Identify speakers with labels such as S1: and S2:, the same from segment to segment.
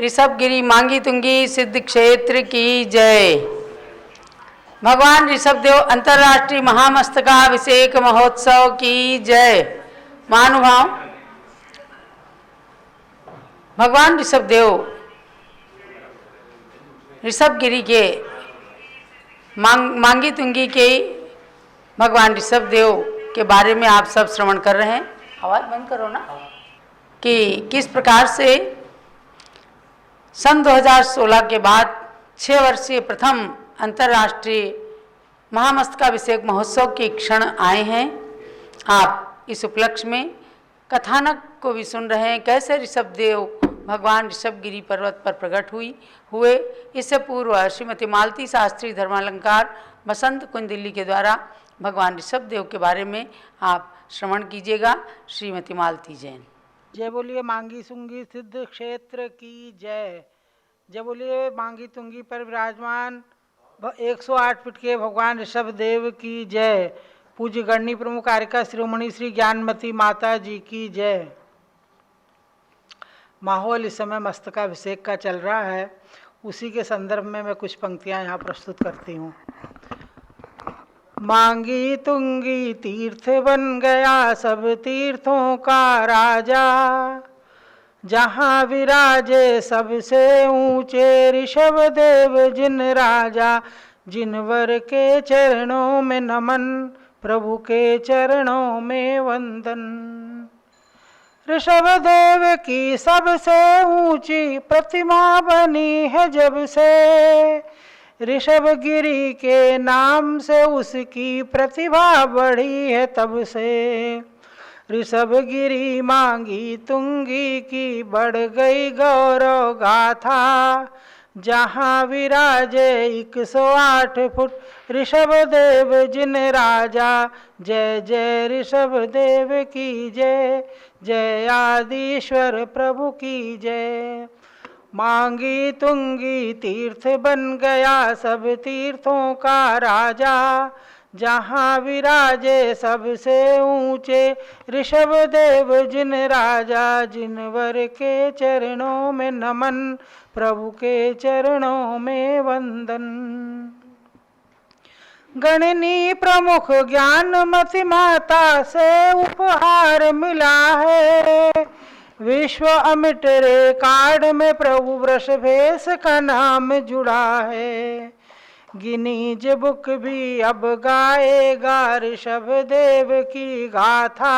S1: ऋषभगिरी मांगी तुंगी सिद्ध क्षेत्र की जय। भगवान ऋषभदेव अंतर्राष्ट्रीय महामस्तकाभिषेक महोत्सव की जय। महानुभाव, भगवान ऋषभदेव ऋषभगिरी के मांगी तुंगी के भगवान ऋषभदेव के बारे में आप सब श्रवण कर रहे हैं। आवाज़ बंद करो ना। कि किस प्रकार से सन 2016 के बाद 6 वर्षीय प्रथम अंतर्राष्ट्रीय महामस्तकाभिषेक महोत्सव के क्षण आए हैं। आप इस उपलक्ष्य में कथानक को भी सुन रहे हैं, कैसे ऋषभदेव भगवान ऋषभगिरी पर्वत पर प्रकट हुए। इससे पूर्व श्रीमती मालती शास्त्री धर्मालंकार बसंत कुंज दिल्ली के द्वारा भगवान ऋषभदेव के बारे में आप श्रवण कीजिएगा। श्रीमती मालती जैन।
S2: जय बोलिए मांगी तुंगी सिद्ध क्षेत्र की जय। जय बोलिए मांगी तुंगी पर विराजमान 108 फीट के भगवान ऋषभदेव की जय। पूज्य गणनी प्रमुख कारिका शिरोमणि श्री ज्ञानमती माता जी की जय। माहौल इस समय मस्तकाभिषेक का चल रहा है, उसी के संदर्भ में मैं कुछ पंक्तियां यहाँ प्रस्तुत करती हूँ। मांगी तुंगी तीर्थ बन गया सब तीर्थों का राजा, जहाँ विराजे सबसे ऊंचे ऋषभदेव जिन राजा। जिनवर के चरणों में नमन, प्रभु के चरणों में वंदन। ऋषभदेव की सबसे ऊंची प्रतिमा बनी है जब से, ऋषभगिरी के नाम से उसकी प्रतिभा बढ़ी है तब से। ऋषभगिरी मांगी तुंगी की बढ़ गई गौरव गाथा, जहाँ विराजे 108 फुट ऋषभदेव जिन राजा। जय जय ऋषभदेव की जय, जय आदिश्वर प्रभु की जय। मांगी तुंगी तीर्थ बन गया सब तीर्थों का राजा, जहाँ विराजे सबसे ऊंचे ऋषभदेव जिन राजा। जिनवर के चरणों में नमन, प्रभु के चरणों में वंदन। गणनी प्रमुख ज्ञानमती माता से उपहार मिला है, विश्व अमिट रिकॉर्ड में प्रभु वृषभेश का नाम जुड़ा है। गिनीज बुक भी अब गाएगा ऋषभदेव की गाथा,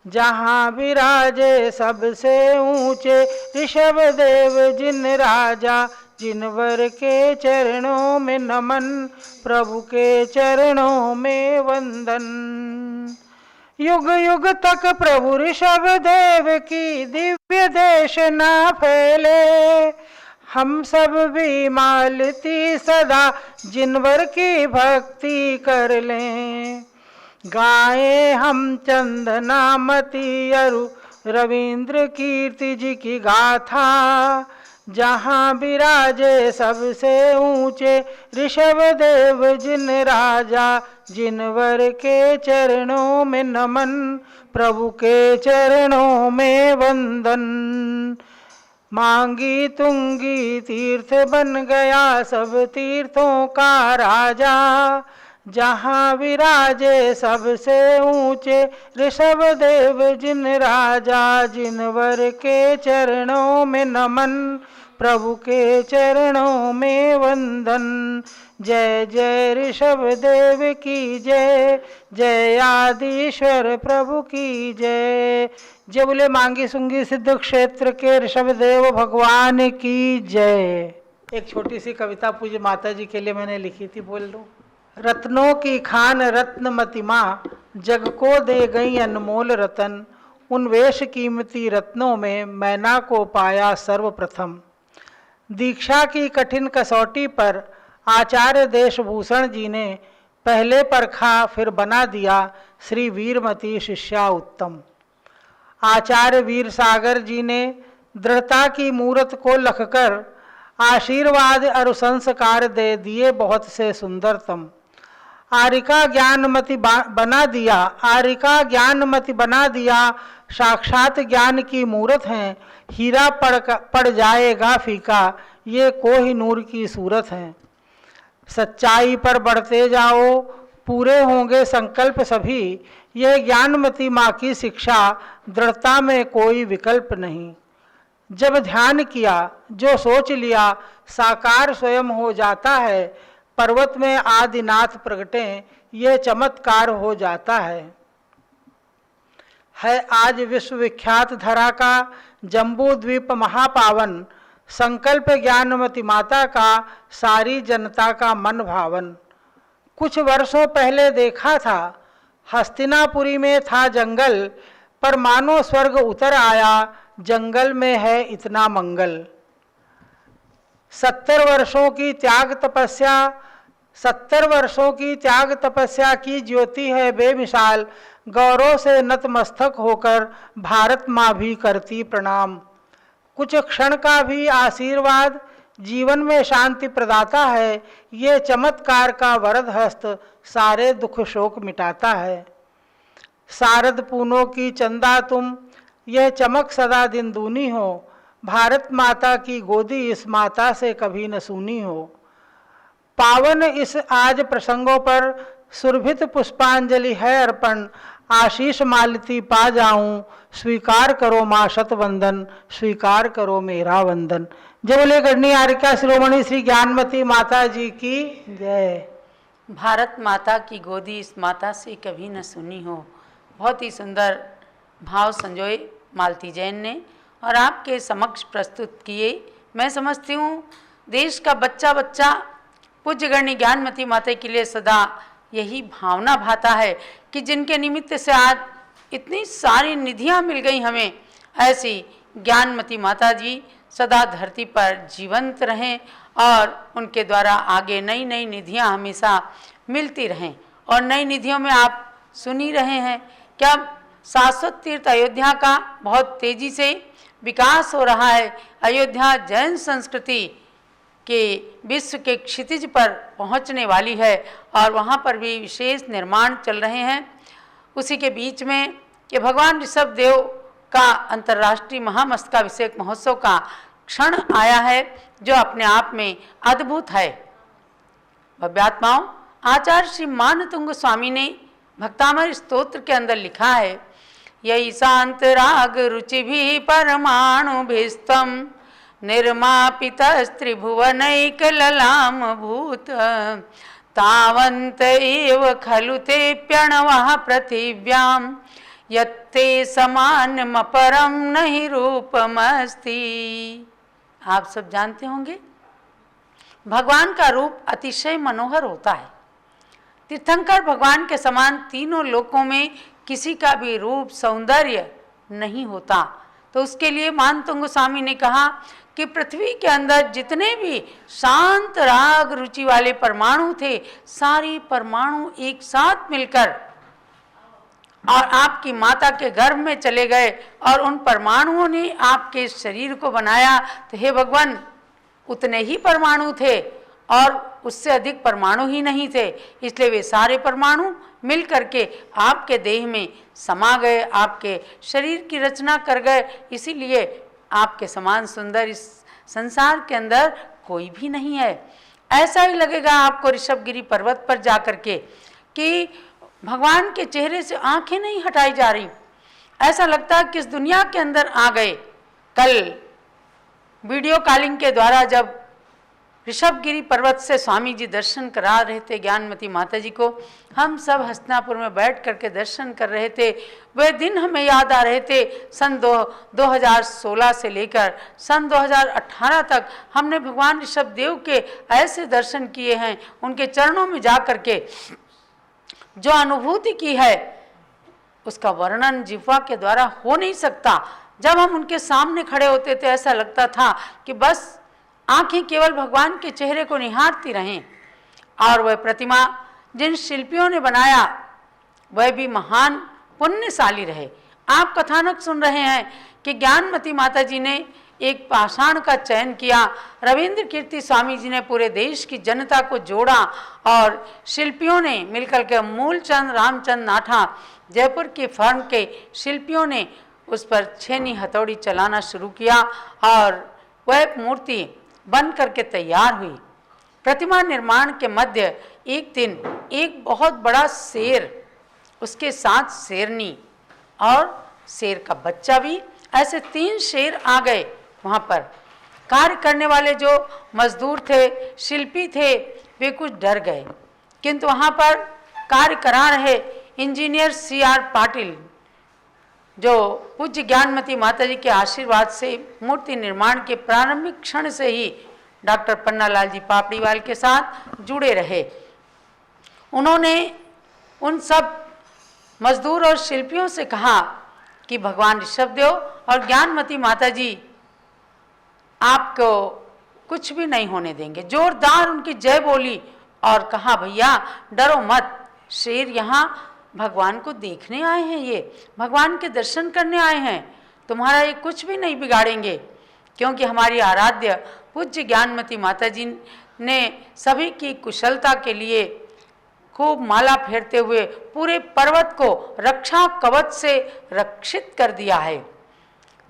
S2: जहाँ विराजे सबसे ऊंचे ऋषभदेव जिन राजा। जिनवर के चरणों में नमन, प्रभु के चरणों में वंदन। युग युग तक प्रभु ऋषभदेव की दिव्य देशना फैले, हम सब भी मालती सदा जिनवर की भक्ति कर लें। गाएं हम चंदनामती अरु रविंद्र कीर्ति जी की गाथा, जहाँ विराजे सबसे ऊंचे ऋषभदेव जिन राजा। जिनवर के चरणों में नमन, प्रभु के चरणों में वंदन। मांगी तुंगी तीर्थ बन गया सब तीर्थों का राजा, जहाँ विराजे सबसे ऊंचे ऋषभदेव जिन राजा। जिनवर के चरणों में नमन, प्रभु के चरणों में वंदन। जय जय ऋषभदेव की जय, जय आदिश्वर प्रभु की जय। जय बोले मांगी सुंगी सिद्ध क्षेत्र के ऋषभदेव भगवान की जय। एक छोटी सी कविता पूज्य माता जी के लिए मैंने लिखी थी, बोल दूं। रत्नों की खान रत्नमती माँ, जग को दे गई अनमोल रतन। उन वेश कीमती रत्नों में मैना को पाया सर्वप्रथम। दीक्षा की कठिन कसौटी पर आचार्य देशभूषण जी ने पहले परखा फिर बना दिया श्री वीरमती शिष्या उत्तम। आचार्य वीर सागर जी ने दृढ़ता की मूरत को लखकर आशीर्वाद और संस्कार दे दिए बहुत से सुंदरतम। आरिका ज्ञानमती बना दिया, साक्षात ज्ञान की मूरत हैं। हीरा पड़ जाएगा फीका, ये कोहिनूर की सूरत है। सच्चाई पर बढ़ते जाओ, पूरे होंगे संकल्प सभी, यह ज्ञानमती माँ की शिक्षा, दृढ़ता में कोई विकल्प नहीं। जब ध्यान किया, जो सोच लिया, साकार स्वयं हो जाता है। पर्वत में आदिनाथ प्रगटे, ये चमत्कार हो जाता है आज विश्वविख्यात धरा का जम्बू द्वीप महापावन, संकल्प ज्ञानमती माता का सारी जनता का मन भावन। कुछ वर्षों पहले देखा था, हस्तिनापुरी में था जंगल, पर मानो स्वर्ग उतर आया, जंगल में है इतना मंगल। 70 वर्षों की त्याग तपस्या की ज्योति है बेमिसाल, गौरव से नतमस्तक होकर भारत माँ भी करती प्रणाम। कुछ क्षण का भी आशीर्वाद जीवन में शांति प्रदाता है, ये चमत्कार का वरद हस्त सारे दुख शोक मिटाता है। शारद पूनों की चंदा तुम, यह चमक सदा दिन दूनी हो, भारत माता की गोदी इस माता से कभी न सुनी हो। पावन इस आज प्रसंगों पर सुरभित पुष्पांजलि है अर्पण, आशीष मालती पा जाऊं, स्वीकार करो माँ शतवंदन, स्वीकार करो मेरा वंदन। जय बोले गढ़नी आर्यका शिरोमणि श्री ज्ञानमती माता जी की जय।
S1: भारत माता की गोदी इस माता से कभी न सुनी हो। बहुत ही सुंदर भाव संजोए मालती जैन ने और आपके समक्ष प्रस्तुत किए। मैं समझती हूँ देश का बच्चा बच्चा पूज्य गढ़नी ज्ञानमती माता के लिए सदा यही भावना भाता है कि जिनके निमित्त से आज इतनी सारी निधियाँ मिल गई हमें, ऐसी ज्ञानमती माता जी सदा धरती पर जीवंत रहें और उनके द्वारा आगे नई नई निधियाँ हमेशा मिलती रहें। और नई निधियों में आप सुन ही रहे हैं क्या शाश्वत तीर्थ अयोध्या का बहुत तेज़ी से विकास हो रहा है। अयोध्या जैन संस्कृति के विश्व के क्षितिज पर पहुंचने वाली है और वहां पर भी विशेष निर्माण चल रहे हैं। उसी के बीच में कि भगवान ऋषभ देव का अंतर्राष्ट्रीय महामस्तकाभिषेक महोत्सव का क्षण आया है, जो अपने आप में अद्भुत है। भव्यात्माओं, आचार्य श्री मानतुंग गोस्वामी ने भक्तामर स्तोत्र के अंदर लिखा है, यही शांत राग रुचि भी परमाणु भिस्तम निर्मापित त्रिभुवनैक ललाम भूत तावंत एव खलु ते प्रणवः पृथिव्याम यत्ते समानमपरम नहि रूपमस्ति। आप सब जानते होंगे भगवान का रूप अतिशय मनोहर होता है। तीर्थंकर भगवान के समान तीनों लोकों में किसी का भी रूप सौंदर्य नहीं होता। तो उसके लिए मानतुंग गोस्वामी ने कहा कि पृथ्वी के अंदर जितने भी शांत राग रुचि वाले परमाणु थे, सारी परमाणु एक साथ मिलकर और आपकी माता के गर्भ में चले गए और उन परमाणुओं ने आपके शरीर को बनाया। तो हे भगवान, उतने ही परमाणु थे और उससे अधिक परमाणु ही नहीं थे, इसलिए वे सारे परमाणु मिल करके आपके देह में समा गए, आपके शरीर की रचना कर गए। इसीलिए आपके समान सुंदर इस संसार के अंदर कोई भी नहीं है। ऐसा ही लगेगा आपको ऋषभगिरी पर्वत पर जाकर के कि भगवान के चेहरे से आंखें नहीं हटाई जा रही, ऐसा लगता है कि इस दुनिया के अंदर आ गए। कल वीडियो कॉलिंग के द्वारा जब ऋषभगिरी पर्वत से स्वामी जी दर्शन करा रहे थे ज्ञानमती माता जी को, हम सब हस्तिनापुर में बैठ करके दर्शन कर रहे थे। वे दिन हमें याद आ रहे थे। सन 2016 से लेकर सन 2018 तक हमने भगवान ऋषभदेव के ऐसे दर्शन किए हैं, उनके चरणों में जा कर के जो अनुभूति की है उसका वर्णन जिह्वा के द्वारा हो नहीं सकता। जब हम उनके सामने खड़े होते थे ऐसा लगता था कि बस आंखें केवल भगवान के चेहरे को निहारती रहें। और वह प्रतिमा जिन शिल्पियों ने बनाया वह भी महान पुण्यशाली रहे। आप कथानक सुन रहे हैं कि ज्ञानमती माता जी ने एक पाषाण का चयन किया, रविंद्र कीर्ति स्वामी जी ने पूरे देश की जनता को जोड़ा और शिल्पियों ने मिलकर के मूलचंद रामचंद नाठा जयपुर की फर्म के शिल्पियों ने उस पर छेनी हथौड़ी चलाना शुरू किया और वह मूर्ति बन करके तैयार हुई। प्रतिमा निर्माण के मध्य एक दिन एक बहुत बड़ा शेर, उसके साथ शेरनी और शेर का बच्चा भी, ऐसे 3 शेर आ गए वहाँ पर। कार्य करने वाले जो मजदूर थे, शिल्पी थे, वे कुछ डर गए, किंतु वहाँ पर कार्य करा रहे इंजीनियर CR पाटिल, जो पूज्य ज्ञानमती माता जी के आशीर्वाद से मूर्ति निर्माण के प्रारंभिक क्षण से ही डॉक्टर पन्नालाल जी पापड़ीवाल के साथ जुड़े रहे। उन्होंने उन सब मजदूर और शिल्पियों से कहा कि भगवान ऋषभदेव और ज्ञानमती माता जी आपको कुछ भी नहीं होने देंगे। जोरदार उनकी जय बोली और कहा, भैया डरो मत, शेर यहाँ भगवान को देखने आए हैं, ये भगवान के दर्शन करने आए हैं, तुम्हारा ये कुछ भी नहीं बिगाड़ेंगे। क्योंकि हमारी आराध्य पूज्य ज्ञानमती माता जी ने सभी की कुशलता के लिए खूब माला फेरते हुए पूरे पर्वत को रक्षा कवच से रक्षित कर दिया है।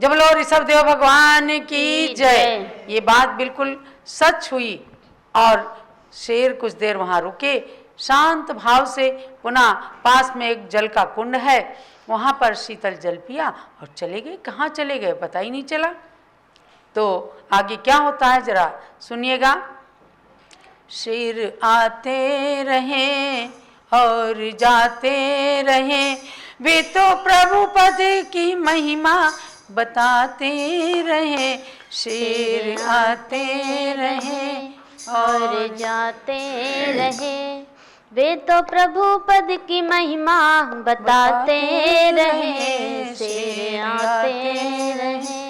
S1: जब बोलो ऋषभदेव भगवान की जय। ये बात बिल्कुल सच हुई और शेर कुछ देर वहाँ रुके, शांत भाव से पुनः पास में एक जल का कुंड है, वहाँ पर शीतल जल पिया और चले गए। कहाँ चले गए पता ही नहीं चला। तो आगे क्या होता है जरा सुनिएगा। शेर आते रहे और जाते रहे, वे तो प्रभु पद की महिमा बताते रहे। शेर आते रहे
S3: और जाते रहे, वे तो प्रभु पद की महिमा बताते रहे। शेर आते रहे।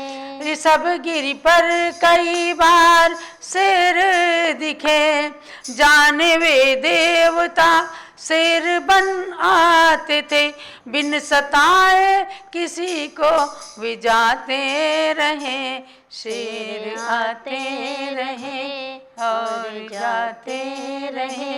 S1: ऋषभ गिरी पर कई बार शेर दिखे, जाने वे देवता शेर बन आते थे, बिन सताए किसी को वे जाते रहे। शेर आते रहे और जाते रहे,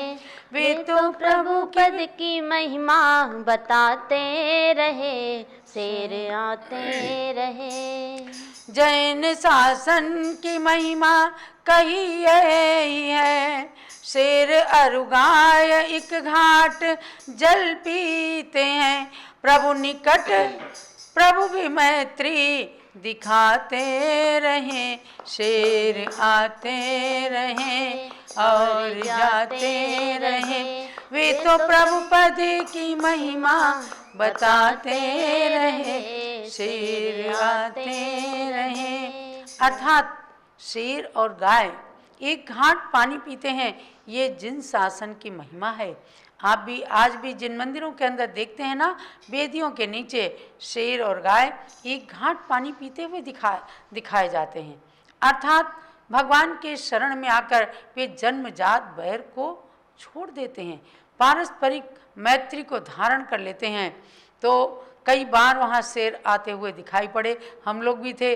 S3: वे तो प्रभु पद की महिमा बताते रहे। शेर आते रहे।
S1: जैन शासन की महिमा कही यही है, शेर अरुगाय एक घाट जल पीते हैं, प्रभु निकट प्रभु भी मैत्री दिखाते रहे। शेर आते रहे और जाते रहे, वे तो प्रभु पद की महिमा बताते रहे। शेर आते रहे। अर्थात शेर और गाय एक घाट पानी पीते हैं, ये जिन शासन की महिमा है। आप भी आज भी जिन मंदिरों के अंदर देखते हैं ना, वेदियों के नीचे शेर और गाय एक घाट पानी पीते हुए दिखाए जाते हैं। अर्थात भगवान के शरण में आकर वे जन्मजात बैर को छोड़ देते हैं, पारस्परिक मैत्री को धारण कर लेते हैं। तो कई बार वहाँ शेर आते हुए दिखाई पड़े। हम लोग भी थे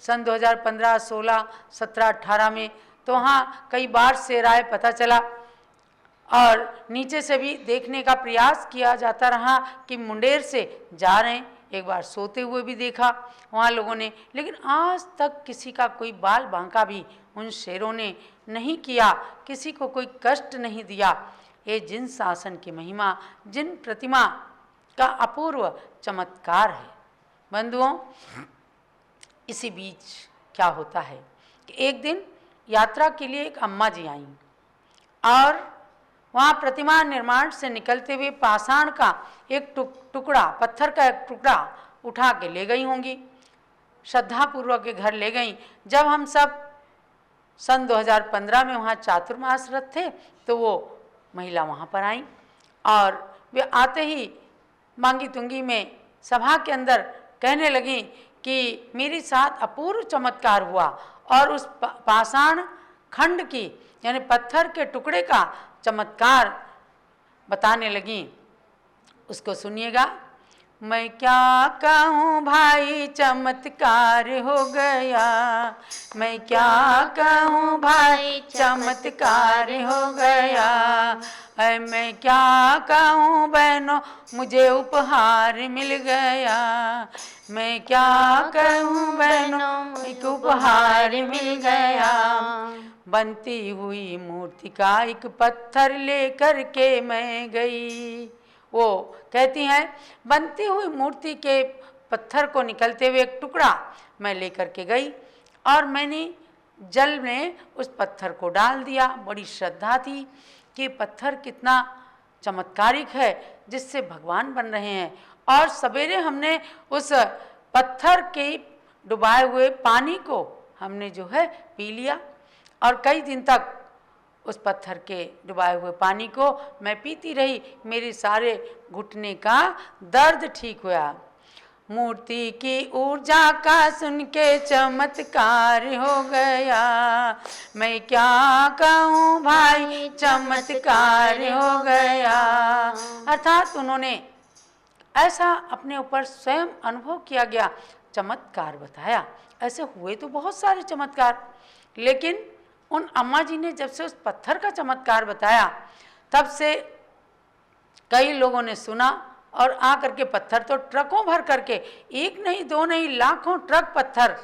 S1: सन 2015, 16, 17, 18 में, तो वहाँ कई बार शेर आए पता चला और नीचे से भी देखने का प्रयास किया जाता रहा कि मुंडेर से जा रहे हैं। एक बार सोते हुए भी देखा वहाँ लोगों ने, लेकिन आज तक किसी का कोई बाल बांका भी उन शेरों ने नहीं किया, किसी को कोई कष्ट नहीं दिया। ये जिन शासन की महिमा, जिन प्रतिमा का अपूर्व चमत्कार है। बंधुओं, इसी बीच क्या होता है कि एक दिन यात्रा के लिए एक अम्मा जी आई और वहाँ प्रतिमा निर्माण से निकलते हुए पाषाण का एक टुकड़ा, पत्थर का एक टुकड़ा उठा के ले गई होंगी, श्रद्धापूर्वक के घर ले गई। जब हम सब सन 2015 में वहाँ चातुर्मास व्रत थे, तो वो महिला वहाँ पर आई और वे आते ही मांगी तुंगी में सभा के अंदर कहने लगी कि मेरे साथ अपूर्व चमत्कार हुआ, और उस पाषाण खंड की यानी पत्थर के टुकड़े का चमत्कार बताने लगी। उसको सुनिएगा। मैं क्या कहूँ भाई चमत्कार हो गया, मैं क्या कहूँ भाई चमत्कार हो गया, ऐ मैं क्या कहूँ बहनों मुझे उपहार मिल गया, मैं क्या कहूँ बहनों, एक उपहार मिल गया। बनती हुई मूर्ति का एक पत्थर लेकर के मैं गई। वो कहती हैं, बनती हुई मूर्ति के पत्थर को निकलते हुए एक टुकड़ा मैं लेकर के गई और मैंने जल में उस पत्थर को डाल दिया। बड़ी श्रद्धा थी कि पत्थर कितना चमत्कारिक है जिससे भगवान बन रहे हैं। और सवेरे हमने उस पत्थर के डुबाए हुए पानी को हमने जो है पी लिया और कई दिन तक उस पत्थर के डुबाए हुए पानी को मैं पीती रही। मेरे सारे घुटने का दर्द ठीक हुआ। मूर्ति की ऊर्जा का सुन के चमत्कार हो गया। मैं क्या कहूँ भाई, चमत्कार हो गया। अर्थात उन्होंने ऐसा अपने ऊपर स्वयं अनुभव किया गया, चमत्कार बताया। ऐसे हुए तो बहुत सारे चमत्कार, लेकिन उन अम्मा जी ने जब से उस पत्थर का चमत्कार बताया तब से कई लोगों ने सुना और आ करके पत्थर तो ट्रकों भर करके, एक नहीं दो नहीं लाखों ट्रक पत्थर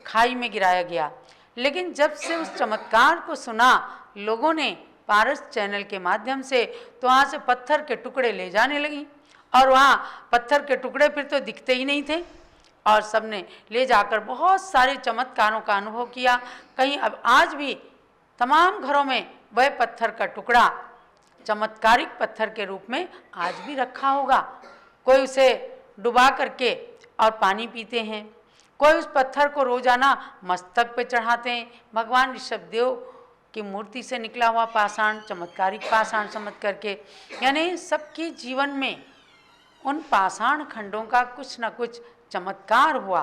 S1: खाई में गिराया गया। लेकिन जब से उस चमत्कार को सुना लोगों ने पारस चैनल के माध्यम से, तो वहाँ से पत्थर के टुकड़े ले जाने लगी और वहाँ पत्थर के टुकड़े फिर तो दिखते ही नहीं थे और सबने ले जाकर बहुत सारे चमत्कारों का अनुभव किया। कहीं अब आज भी तमाम घरों में वह पत्थर का टुकड़ा चमत्कारिक पत्थर के रूप में आज भी रखा होगा। कोई उसे डुबा करके और पानी पीते हैं, कोई उस पत्थर को रोजाना मस्तक पे चढ़ाते हैं। भगवान ऋषभदेव की मूर्ति से निकला हुआ पाषाण, चमत्कारिक पाषाण समझ करके, यानी सबके जीवन में उन पाषाण खंडों का कुछ न कुछ चमत्कार हुआ।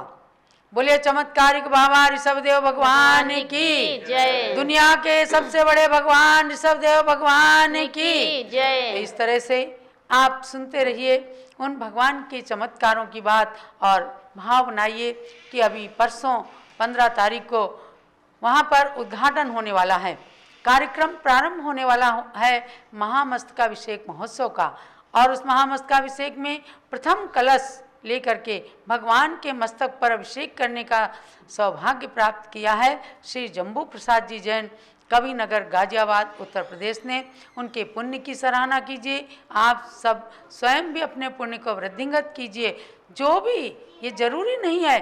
S1: बोलिए चमत्कारिक बाबा ऋषभदेव भगवान की
S3: जय।
S1: दुनिया के सबसे बड़े भगवान ऋषभदेव भगवान की
S3: जय।
S1: इस तरह से आप सुनते रहिए उन भगवान के चमत्कारों की बात और भाव बनाइए कि अभी परसों 15 तारीख को वहाँ पर उद्घाटन होने वाला है, कार्यक्रम प्रारंभ होने वाला है महामस्तकाभिषेक महोत्सव का। और उस महामस्तकाभिषेक में प्रथम कलश लेकर के भगवान के मस्तक पर अभिषेक करने का सौभाग्य प्राप्त किया है श्री जम्बू प्रसाद जी जैन, कवि नगर गाजियाबाद उत्तर प्रदेश ने। उनके पुण्य की सराहना कीजिए। आप सब स्वयं भी अपने पुण्य को वृद्धिंगत कीजिए। जो भी, ये जरूरी नहीं है